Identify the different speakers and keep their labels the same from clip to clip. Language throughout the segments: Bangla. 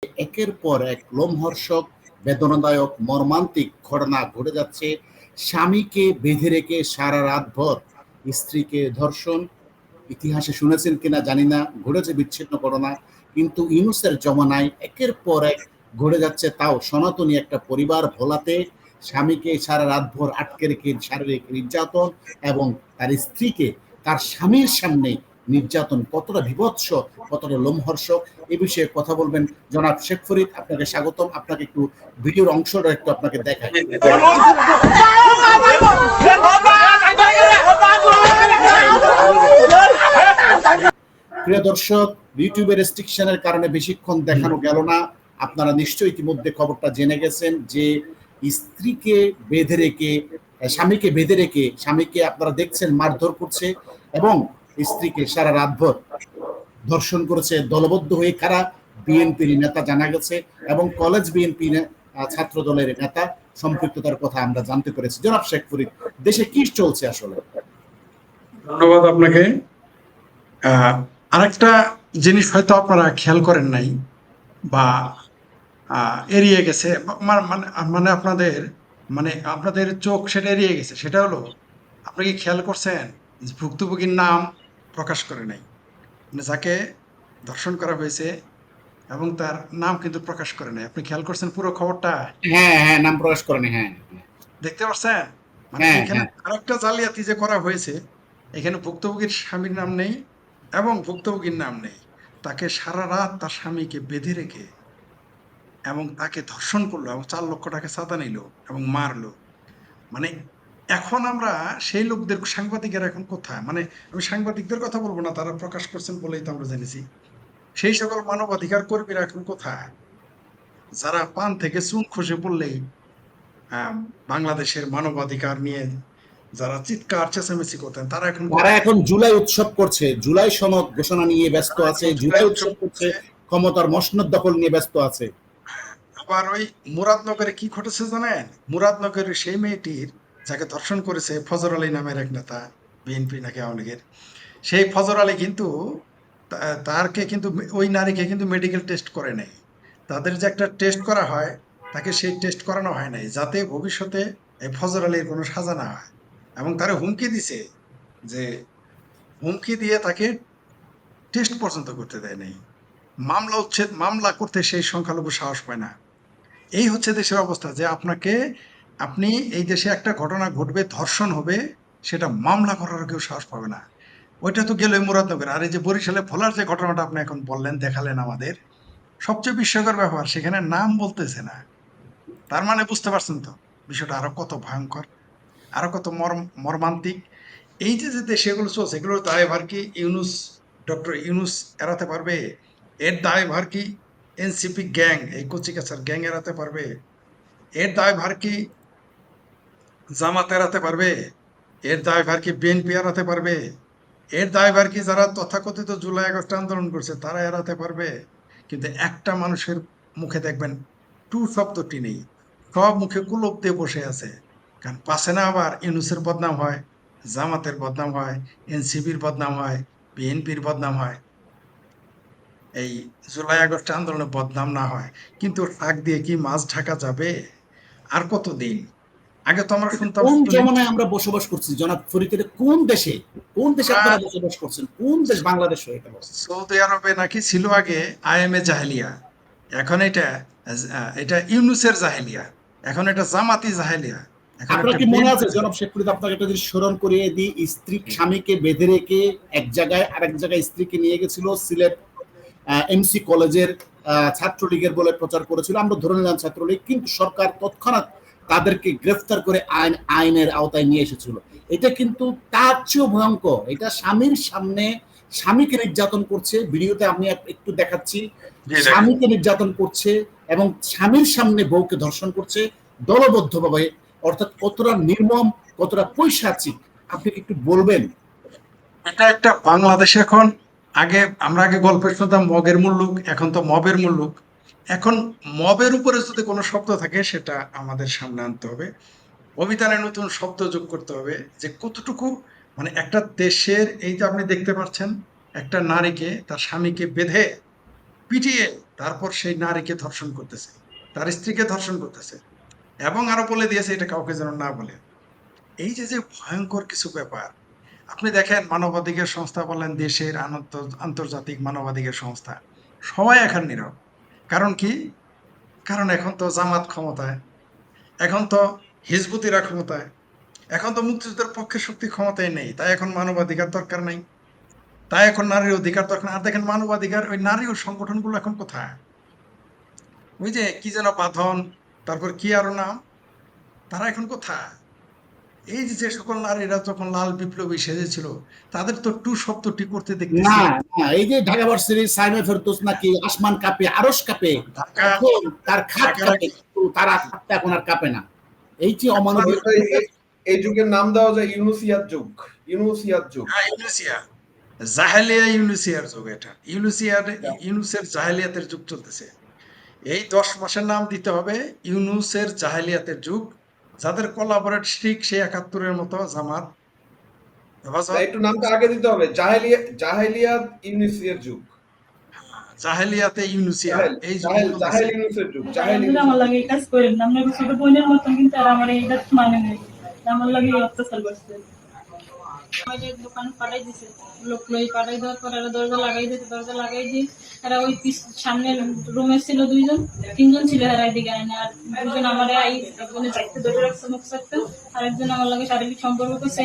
Speaker 1: একের পর এক লোমহর্ষক, বেদনাদায়ক, মর্মান্তিক ঘটনা ঘটে যাচ্ছে। স্বামীকে বেঁধে রেখে সারা রাতভর স্ত্রীকে ধর্ষণ, ইতিহাসে শুনেছেন কিনা জানি না, ঘটেছে বিচ্ছিন্ন ঘটনা। কিন্তু ইউনূসের জমানায় একের পর এক ঘটে যাচ্ছে, তাও সনাতনী একটা পরিবার ভোলাতে স্বামীকে সারা রাতভর আটকে রেখে শারীরিক নির্যাতন এবং তার স্ত্রীকে তার স্বামীর সামনে নির্যাতন কতটা বীভৎস, কতটা লোমহর্ষক, এ বিষয়ে কথা বলবেন জনাব শেখ ফরিদ। আপনাকে স্বাগতম। আপনাকে একটু ভিডিওর অংশটা একটু আপনাকে দেখাই। প্রিয় দর্শক, ইউটিউবের রেস্ট্রিকশনের কারণে বেশিক্ষণ দেখানো গেল না। আপনারা নিশ্চয়ই ইতিমধ্যে খবরটা জেনে গেছেন যে স্ত্রীকে বেঁধে রেখে, স্বামীকে বেঁধে রেখে স্বামীকে আপনারা দেখছেন মারধর করছে এবং স্ত্রীকে সারা রাতভর ধর্ষণ করেছে দলবদ্ধ হয়ে। কারা? বিএনপির নেতা জানা গেছে এবং কলেজ বিএনপি ছাত্র দলের নেতা সম্পৃক্ততার কথা আমরা জানতে পেরেছি। জনাব শেখ ফরিদ, দেশে কি চলছে আসলে?
Speaker 2: ধন্যবাদ আপনাকে। আরেকটা জিনিস হয়তো আপনারা খেয়াল করেন নাই বা এড়িয়ে গেছে, মানে আপনাদের আপনাদের চোখ সেটা এড়িয়ে গেছে। সেটা হলো, আপনি কি খেয়াল করছেন যে ভুক্তভোগীর নাম প্রকাশ করে নাই? মানে যাকে ধর্ষণ করা হয়েছে এবং তার নাম কিন্তু প্রকাশ করে নাই। আপনি খেয়াল করছেন পুরো খবরটা?
Speaker 1: হ্যাঁ হ্যাঁ, নাম প্রকাশ করেনি। হ্যাঁ
Speaker 2: দেখতে পাচ্ছেন? মানে
Speaker 1: হ্যাঁ
Speaker 2: এখানে
Speaker 1: হ্যাঁ।
Speaker 2: আরেকটা জালিয়াতি যে করা হয়েছে, এখানে ভুক্তভোগীর স্বামীর নাম নেই এবং ভুক্তভোগীর নাম নেই। তাকে সারা রাত তার স্বামীকে বেঁধে রেখে এবং তাকে ধর্ষণ করলো এবং ৪ লক্ষ টাকা চাঁদা নিল এবং মারলো। মানে এখন আমরা সেই লোকদের, সাংবাদিকেরা এখন কোথায়? মানে আমি সাংবাদিকদের কথা বলবো না, তারা প্রকাশ করছেন বলেই তো আমরা জেনেছি। সেই সকল মানবাধিকার কর্মীরা এখন কোথায়, যারা পান থেকে চুন খসে পড়লেই বাংলাদেশের মানবাধিকার নিয়ে যারা চিৎকার চেঁচামেচি করতেন, তারা এখন
Speaker 1: তারা
Speaker 2: কোথায়?
Speaker 1: এখন জুলাই উৎসব করছে, জুলাই সনদ ঘোষণা নিয়ে ব্যস্ত
Speaker 2: তারা
Speaker 1: আছে,
Speaker 2: এখন জুলাই
Speaker 1: জুলাই
Speaker 2: উৎসব
Speaker 1: উৎসব করছে,
Speaker 2: করছে।
Speaker 1: ক্ষমতার মসনদ দখল নিয়ে ব্যস্ত আছে।
Speaker 2: আবার ওই মুরাদনগরে কি ঘটেছে জানেন? মুরাদনগরের সেই মেয়েটির, যাকে ধর্ষণ করেছে ফজর আলী নামের এক নেতা, বিএনপি নাকি আওয়ামী লীগের, সেই ফজর আলী কিন্তু তারকে কিন্তু ওই নারীকে কিন্তু মেডিকেল টেস্ট করে নাই। তাদের যে একটা টেস্ট করা হয়, তাকে সেই টেস্ট করানো হয় নাই, যাতে ভবিষ্যতে এই ফজর আলীর কোনো সাজা না হয়। এবং তারা হুমকি দিছে, যে হুমকি দিয়ে তাকে টেস্ট পর্যন্ত করতে দেয় নাই। মামলা করতে সেই সংখ্যালঘু সাহস পায় না। এই হচ্ছে দেশের অবস্থা, যে আপনি এই দেশে একটা ঘটনা ঘটবে, ধর্ষণ হবে, সেটা মামলা করার কেউ সাহস পাবে না। ওইটা তো গেল মুরাদনগর। আর এই যে বরিশালে ভোলার যে ঘটনাটা আপনি এখন বললেন, দেখালেন আমাদের, সবচেয়ে বিস্ময়কর ব্যাপার, সেখানে নাম বলতেছে না। তার মানে বুঝতে পারছেন তো বিষয়টা আরো কত ভয়ঙ্কর, আরো কত মর্মান্তিক। এই যে যে দেশে এগুলো চলছে, এগুলোর দায়ভার কি ডক্টর ইউনূস এড়াতে পারবে? এর দায়ভার কি এনসিপি গ্যাং, এই কচিকাচার গ্যাং এড়াতে পারবে? এর দায়ভার কি জামাত এড়াতে পারবে? এর দায়ভার কি বিএনপি এড়াতে পারবে? এর দায়ভার কি যারা তথাকথিত জুলাই আগস্ট আন্দোলন করছে তারা এড়াতে পারবে? কিন্তু একটা মানুষের মুখে দেখবেন টু শব্দটি নেই, সব মুখে কুলুপ দিয়ে বসে আছে। কারণ পাশে না আবার ইউনূসের বদনাম হয়, জামাতের বদনাম হয়, এনসিপির বদনাম হয়, বিএনপির বদনাম হয়, এই জুলাই আগস্ট আন্দোলনে বদনাম না হয়। কিন্তু টাক দিয়ে কি মাছ ঢাকা যাবে? আর কতদিন? আগে তো আমরা
Speaker 1: এটা
Speaker 2: শুনতাম
Speaker 1: কোন
Speaker 2: শুধু
Speaker 1: জমানায় আমরা বসবাস করছি জনাব ফরিদ? এটা কোন দেশে, কোন দেশে
Speaker 2: আমরা
Speaker 1: আপনারা বসবাস করছেন? কোন দেশ? বাংলাদেশ হয়ে গেল।
Speaker 2: সৌদি আরবে নাকি ছিল আগে আইএমএ জাহেলিয়া, এখন এটা ইউনুসের জাহেলিয়া, এখন এটা জামাতি জাহেলিয়া, এখন
Speaker 1: আপনার
Speaker 2: একটা
Speaker 1: কি মনে আছে
Speaker 2: বিএনপি।
Speaker 1: জনাব শেখ ফরিদ, আপনাকে একটা জিনিস স্মরণ করিয়ে দিই, স্ত্রী স্বামীকে বেঁধে রেখে এক জায়গায় আরেক জায়গায় স্ত্রীকে নিয়ে গেছিল সিলেট এমসি কলেজের ছাত্রলীগের বলে প্রচার করেছিল। আমরা ধরে নিলাম ছাত্রলীগ, কিন্তু সরকার তৎক্ষণাৎ তাদেরকে গ্রেফতার করে আইনের আওতায় নিয়ে এসেছিল। এটা কিন্তু তার চেয়েও ভয়ঙ্কর। এটা স্বামীর সামনে স্বামীকে নির্যাতন করছে, ভিডিওতে আমি একটু দেখাচ্ছি।
Speaker 2: জি দেখেন।
Speaker 1: স্বামীকে নির্যাতন করছে এবং স্বামীর সামনে বউকে ধর্ষণ করছে দলবদ্ধভাবে। অর্থাৎ কতটা নির্মম, কতটা পৈশাচিক, আপনি কি একটু বলবেন?
Speaker 2: এটা একটা বাংলাদেশ এখন। আমরা আগে গল্পে শুনতাম মগের মুল্লুক, এখন তো মবের মুল্লুক। এখন মবের উপরে যদি কোনো শব্দ থাকে, সেটা আমাদের সামনে আনতে হবে। অভিধানে নতুন শব্দ যোগ করতে হবে, যে কতটুকু, মানে একটা দেশের, এই যে আপনি দেখতে পাচ্ছেন একটা নারীকে তার স্বামীকে বেঁধে পিটিয়ে তারপর সেই নারীকে ধর্ষণ করতেছে, তার স্ত্রীকে ধর্ষণ করতেছে, এবং আরো বলে দিয়েছে এটা কাউকে যেন না বলে। এই যে যে ভয়ঙ্কর কিছু ব্যাপার, আপনি দেখেন মানবাধিকার সংস্থা বলেন, দেশের আন্তর্জাতিক মানবাধিকার সংস্থা, সবাই এখন নীরব। কারণ কি? কারণ এখন তো জামাত ক্ষমতায়, এখন তো হিজবুতিরা ক্ষমতায়, এখন তো মুক্তিযুদ্ধের পক্ষের শক্তি ক্ষমতায় নেই, তাই এখন মানবাধিকার দরকার নাই, তাই এখন নারীর অধিকার দরকার। আর দেখেন মানবাধিকার ওই নারী ও সংগঠনগুলো এখন কোথায়? ওই যে কি যেন বাঁধন, তারপর কি আরো নাম, তারা এখন কোথায়? এই যে যে সকল নারীরা যখন লাল বিপ্লবী সেজেছিল, তাদের তো টু শব্দটি করতে
Speaker 1: না,
Speaker 2: দেখতেছি।
Speaker 1: না, এই যে ঢাকা ভার্সিটির সাইমা ফেরদৌস নাকি আসমান কাঁপে, আরশ কাঁপে,
Speaker 2: ঢাকা
Speaker 1: এখন তার খাট
Speaker 2: ঢাকার
Speaker 1: কাঁপে, কিন্তু তার আত্মা এখন আর কাঁপে না। এই যে
Speaker 2: আপনার
Speaker 1: অমানবিক
Speaker 3: এই যুগের নাম দেওয়া যায় ইউনুসিয়ার যুগ। ইউনুসিয়ার যুগ।
Speaker 2: ইউনুসিয়া, জাহেলিয়া ইউনুসিয়ার যুগ এটা। ইউনুসের জাহেলিয়াতের যুগ চলতেছে। এই 10 মাসের নাম দিতে হবে ইউনুসের জাহেলিয়াতের যুগ। যাদের কোলাবরেট স্টিক সেই ৭১-এর মতো জামাত,
Speaker 3: না,
Speaker 2: হেফাজত,
Speaker 3: একটু নামটা আগে দিতে হবে। জাহেলিয়াত ইউনুসিয়ার যুগ।
Speaker 2: জাহেলিয়াতে ইউনুসিয়া,
Speaker 3: জাহেল
Speaker 2: এই যুগ
Speaker 3: জাহেল
Speaker 2: চলতেছে।
Speaker 3: জাহেল ইউনুসের যুগ।
Speaker 4: তারা
Speaker 3: জাহেল
Speaker 4: একদিন আমার
Speaker 3: ইউনুসের যুগ।
Speaker 4: লাগে এই কাজ করেন না, আপনার ছোট বোনের মতন, কিন্তু আর আমার এইটা মানে নেই, আমার লাগে এই অত্যাচার করছে। আমাদের দোকান পাঠাই দিছে, লোক লই পাঠাই দেওয়ার পর এরা দরজা লাগাই দিয়েছে, দরজা লাগাই দিয়ে এরা ওই সামনের রুমে ছিল দুইজন, তিনজন ছিল এরা এদিকে আয় না, আর দুজন আমার আই একজনের চাইতে ধরে রাখছে মুখ চাইতে, আর একজন আমার লাগে শারীরিক সম্পর্ক করছে।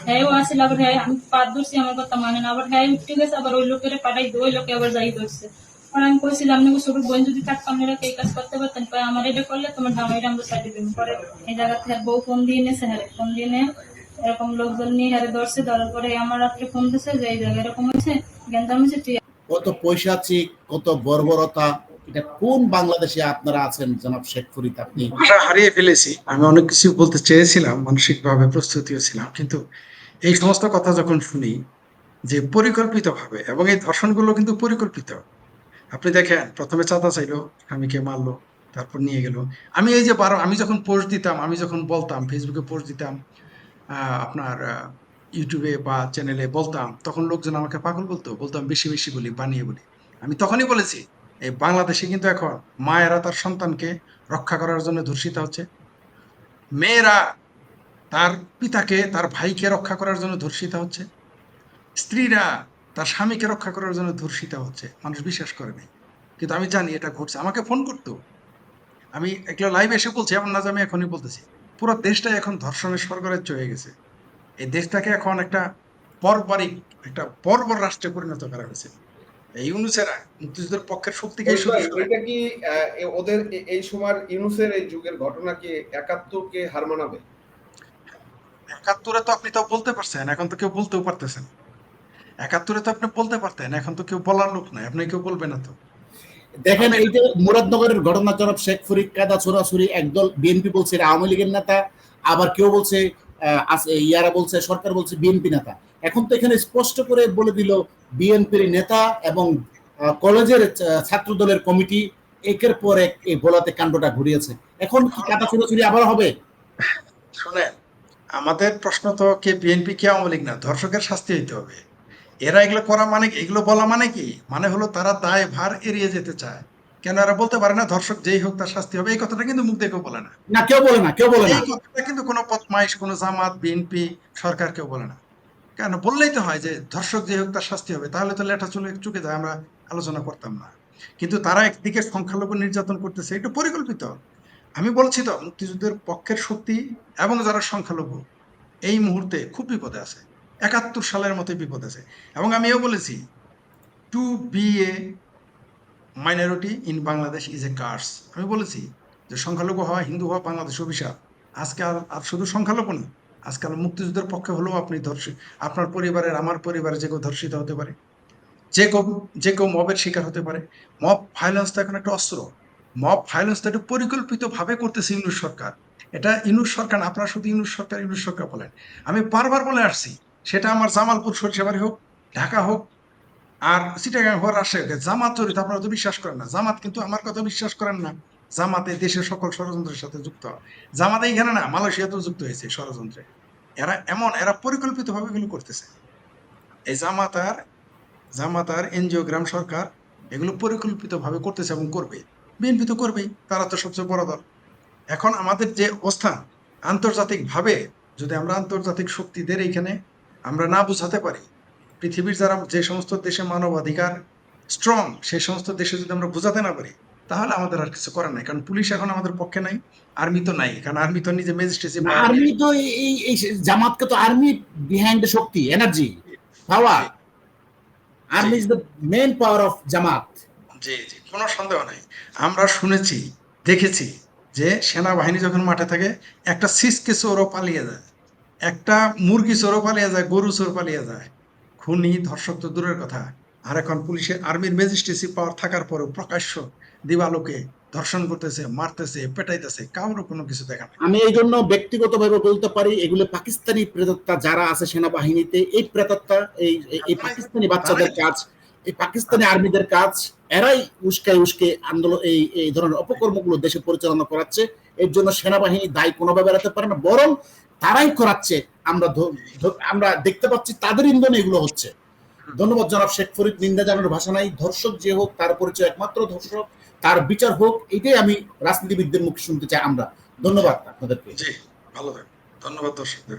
Speaker 4: হ্যাঁ ও আসলে আবার হ্যাঁ আমি পাত ধরছি, আমার কথা মানে না, আবার হ্যাঁ উঠে গেছে, আবার ওই লোকের পাঠাই ওই লোকে আবার যাই ধরছে। আর আমি কইছিলাম আপনাকে ছোট বোন যদি থাকতাম এরকম এই কাজ করতে পারতেন, আমার এটা করলে তোমার জামাইটা আমরা সাইডে দিন। পরে এই জায়গা থেকে বউ ফোন দিয়ে নিয়েছে, হ্যাঁ ফোন দিয়ে নিয়ে এরকম লোকজন নিয়ে হারে ধরছে, ধরার পরে আমার রাত্রে ফোন দিছে যে এই জায়গায় এরকম হয়েছে, জ্ঞানদাম হয়েছে, তুই
Speaker 1: কত পৈশাচিক, কত বর্বরতা, এটা কোন বাংলাদেশে আপনারা আছেন জনাব শেখ ফরিদ? আপনি
Speaker 2: ভাষা হারিয়ে ফেলেছি। আমি অনেক কিছু বলতে চেয়েছিলাম, মানসিকভাবে প্রস্তুতিও ছিলাম, কিন্তু এই সমস্ত কথা যখন শুনি যে পরিকল্পিতভাবে, এবং এই ধর্ষণগুলো কিন্তু পরিকল্পিত। আপনি দেখেন প্রথমে চাঁদা চাইলো, স্বামীকে মারলো, তারপর নিয়ে গেল। আমি এই যে আমি যখন পোস্ট দিতাম, আমি যখন বলতাম ফেসবুকে পোস্ট দিতাম, আপনার ইউটিউবে বা চ্যানেলে বলতাম, তখন লোকজন আমাকে পাগল বলতাম বেশি বেশি বলি, বানিয়ে বলি। আমি তখনই বলেছি এই বাংলাদেশে কিন্তু এখন মায়েরা তার সন্তানকে রক্ষা করার জন্য ধর্ষিত হচ্ছে, মেয়েরা তার পিতাকে, তার ভাইকে রক্ষা করার জন্য ধর্ষিত হচ্ছে, স্ত্রীরা তার স্বামীকে রক্ষা করার জন্য ধর্ষিত হচ্ছে। মানুষ বিশ্বাস করে নাই, কিন্তু আমি জানি এটা ঘটছে। আমাকে ফোন করতো, আমি এগুলো লাইভ এসে বলছি, এমন না যে আমি এখনই বলতেছি। পুরো দেশটা এখন ধর্ষণের স্বর্গরাজ্য হয়ে গেছে। এই দেশটাকে এখন একটা বর্বরিক, একটা বর্বর রাষ্ট্রে পরিণত করা হয়েছে। এই ইউনুসেরা মুক্তিযুদ্ধের পক্ষের শক্তিকেই
Speaker 3: ফরিদ
Speaker 2: শুধু
Speaker 3: ভাই,
Speaker 2: সরায়।
Speaker 3: এটা কি ওদের এই সময় ইউনুসের এই যুগের ঘটনা কি ৭১-কে হার মানাবে?
Speaker 2: ৭১-এ তো আপনি তো বলতে পারছেন, এখন তো কেউ বলতেও পারতেছেন। ৭১-এ তো আপনি বলতে পারতেন, এখন তো কেউ বলার লোক নাই, আপনি কেউ বলবে না তো।
Speaker 1: দেখেন
Speaker 2: আপনি
Speaker 1: এই যে মুরাদনগরের ঘটনা, জনাব শেখ ফরিদ কায়দা ছোড়াছুরি, একদল বিএনপি বলছে এটা আওয়ামী লীগের নেতা, আবার কেউ বলছে ইয়ারা বলছে সরকার বলছে বিএনপি নেতা। এখন তো এখানে স্পষ্ট করে বলে দিল বিএনপির নেতা এবং কলেজের ছাত্র দলের কমিটি একের পর এক এই ভোলাতে কাণ্ডটা ঘুরিয়েছে। এখন কি কাটা ছোড়াছুরি আবার হবে?
Speaker 2: শোনেন, আমাদের প্রশ্ন তো কে বিএনপি কে আওয়ামী লীগ না, ধর্ষকের শাস্তি হইতে হবে। এরা এগুলো করা মানে কি, এগুলো বলা মানে কি, মানে হলো তারা দায় ভার এড়িয়ে যেতে চায়। কেন এরা বলতে পারে না ধর্ষক যেই হোক তার শাস্তি হবে? এই কথাটা কিন্তু মুখ দিয়ে কেউ বলে না।
Speaker 1: না, কেউ বলে না, কেউ বলে না।
Speaker 2: এই কথাটা কিন্তু কোনো বদমাইশ, কোনো জামাত, বিএনপি, সরকার কেউ বলে না। কেন বললেই তো হয় যে ধর্ষক যে হোক তার শাস্তি হবে, তাহলে তো লেঠা চুকে যায়, আমরা আলোচনা করতাম না। কিন্তু তারা একদিকে সংখ্যালঘু নির্যাতন করতেছে, এটা পরিকল্পিত। আমি বলছি তো মুক্তিযুদ্ধের পক্ষের শক্তি এবং যারা সংখ্যালঘু এই মুহূর্তে খুব বিপদে আছে, ৭১ সালের মতো বিপদ আছে। এবং আমিও বলেছি to be a minority in Bangladesh is a curse. আমি বলেছি যে সংখ্যালঘু হওয়া, হিন্দু হওয়া বাংলাদেশ অভিশাপ। আজকে আর শুধু সংখ্যালঘু না, আজকাল মুক্তিযুদ্ধের পক্ষে হলেও আপনি ধর্ষিত, আপনার পরিবারের, আমার পরিবারে যে কেউ ধর্ষিত হতে পারে, যে কেউ মবের শিকার হতে পারে। মব ভায়োলেন্স তো এখন একটা অস্ত্র। মব ভায়োলেন্স তো এটা পরিকল্পিতভাবে করতেছে ইউনূস সরকার। এটা ইউনূস সরকার না, আপনারা শুধু ইউনূস সরকার বলেন। আমি বারবার বলে আসছি, সেটা আমার জামালপুর সরিষাবাড়ি হোক, ঢাকা হোক, আর চিটাগাং হোক, রাজশাহী হোক, জামাত জড়িত। আপনারা তো বিশ্বাস করেন না, জামাত কিন্তু আমার কথা বিশ্বাস করেন না। জামাতে দেশের সকল ষড়যন্ত্রের সাথে যুক্ত। জামাত এইখানে না, মালয়েশিয়াতেও যুক্ত হয়েছে ষড়যন্ত্রে। এরা পরিকল্পিতভাবে এগুলো করতেছে। এই জামাতার এনজিওগ্রাম সরকার এগুলো পরিকল্পিতভাবে করতেছে এবং করবে। বিএনপি তো করবেই, তারা তো সবচেয়ে বড় দল। এখন আমাদের যে অবস্থান আন্তর্জাতিকভাবে, যদি আমরা আন্তর্জাতিক শক্তিদের এইখানে আমরা না বুঝাতে পারি, পৃথিবীর যারা যে সমস্ত দেশে মানবাধিকার স্ট্রং, সেই সমস্ত দেশে যদি আমরা বোঝাতে না পারি, তাহলে আমাদের আর কিছু করার নাই। কারণ পুলিশ এখন আমাদের পক্ষে নাই, আর্মি তো নাই, কারণ আর্মি তো নিজে ম্যাজিস্ট্রেসি পাওয়ার।
Speaker 1: আর্মি তো এই জামাতকে তো আর্মি বিহাইন্ড দ্য শক্তি, energy, power. Army is the main power of Jamaat.
Speaker 2: জি জি, কোনো সন্দেহ নাই। আমরা শুনেছি, দেখেছি যে সেনাবাহিনী যখন মাঠে থাকে, একটা সিসকে চোরও পালিয়ে যায়, একটা মুরগি চোরও পালিয়ে যায়, গরু চোর পালিয়ে যায়। খুনি ধর্ষক তো দূরের কথা, আর এখন পুলিশের আর্মির ম্যাজিস্ট্রেসি পাওয়ার থাকার পরেও প্রকাশ্য দিবালোকে ধর্ষণ করতেছে, মারতেছে, পেটাইতেছে, কারোর কোনো কিছু দেখা নাই।
Speaker 1: আমি এই জন্য ব্যক্তিগতভাবে বলতে পারি, এগুলো পাকিস্তানি প্রেতাত্মা যারা আছে সেনাবাহিনীতে, এই প্রেতাত্মা, এই পাকিস্তানি বাচ্চাদের কাজ, এই পাকিস্তানি আর্মিদের কাজ, এরাই উস্কে আন্দোলন, এই ধরনের অপকর্মগুলো দেশে পরিচালনা করাচ্ছে। এর জন্য সেনাবাহিনী দায়ী কোনোভাবে এড়াতে পারে না, বরং তারাই করাচ্ছে। আমরা দেখতে পাচ্ছি তাদের ইন্ধনে এগুলো হচ্ছে। ধন্যবাদ জনাব শেখ ফরিদ। নিন্দা জানানোর ভাষা নাই। ধর্ষক যে হোক, তার পরিচয় একমাত্র ধর্ষক, তার বিচার হোক, এটাই আমি রাজনীতিবিদদের মুখে শুনতে চাই আমরা। ধন্যবাদ আপনাদেরকে।
Speaker 2: জি, ভালো থাকবেন। ধন্যবাদ দর্শকদের।